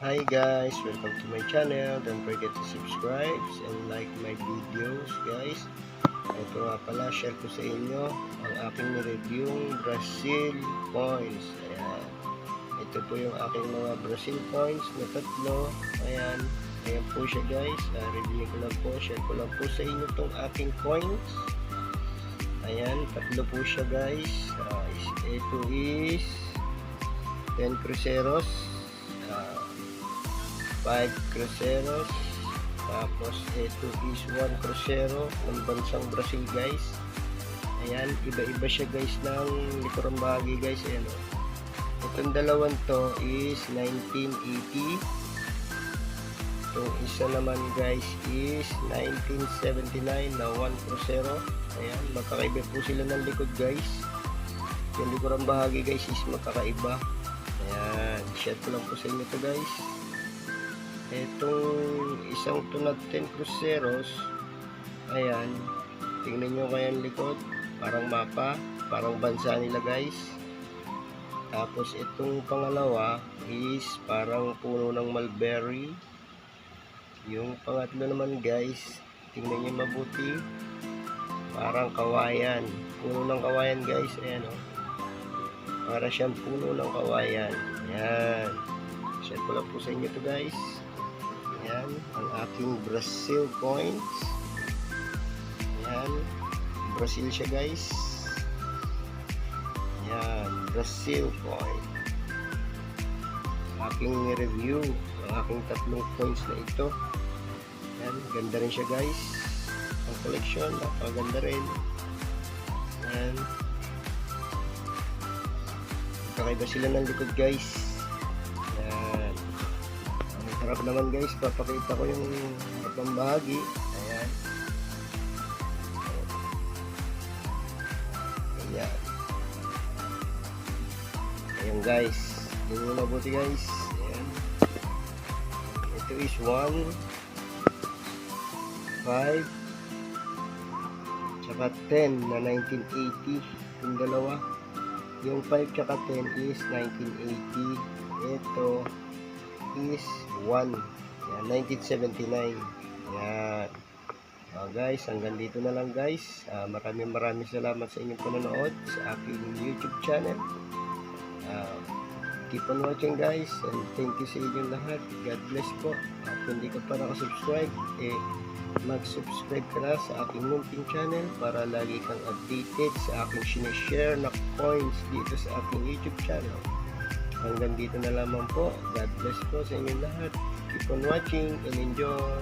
Hi guys, welcome to my channel. Don't forget to subscribe and like my videos guys. Ito nga pala, share ko sa inyo ang aking reviewing Brazil coins. Ayan. Ito po yung aking mga Brazil coins na tatlo. Ayan. Ayan po siya guys. Review ko lang po. Share ko lang po sa inyo itong aking coins. Ayan. Tatlo po siya guys. Ito is 10 cruceros. 5 cruceros, tapos ito is 1 crucero ng bansang Brazil guys. Ayan, iba-iba siya guys ng likurang bahagi guys. Ayan, itong dalawang to is 1980, itong isa naman guys is 1979 na 1 crucero. Ayan, magkakaiba po sila ng likod guys. Yung likurang bahagi guys is magkakaiba. Ayan, share ko lang po sa inyo to guys. Itong isang tunad 10 cruceros, ayan, tingnan nyo kaya ang likod, parang mapa, parang bansa nila guys. Tapos itong pangalawa is parang puno ng mulberry. Yung pangatlo naman guys, tingnan nyo mabuti, parang kawayan, puno ng kawayan guys. Ayan o, para siyang puno ng kawayan. Ayan, share ko lang po sa inyo to guys. Ayan, ang aking Brazil coins. Ayan, Brazil siya guys. Ayan, Brazil coin. Aking review ang aking tatlong coins na ito. Ayan, ganda rin siya guys. Ang collection, napaganda rin. Ayan, kakaiba sila ng likod guys. Harap naman guys, papakita ko yung harapang bahagi. Ayan. Ayan. Ayan guys. Tingnan mo mabuti guys. Ayan. Ito is 1, 5, tsaka 10 na 1980. Yung dalawa. Yung 5 tsaka 10 is 1980. Ito is 1, yan, 1979. Yan. Guys, hanggang dito na lang guys. Maraming salamat sa inyong panonood sa aking YouTube channel. Keep on watching guys, and thank you sa inyong lahat. God bless po. At kung hindi ka pa nakasubscribe, mag-subscribe ka na sa aking munting channel para lagi kang updated sa aking sinishare na coins dito sa aking YouTube channel. Hanggang dito na lamang po. God bless po sa inyong lahat. Keep on watching and enjoy.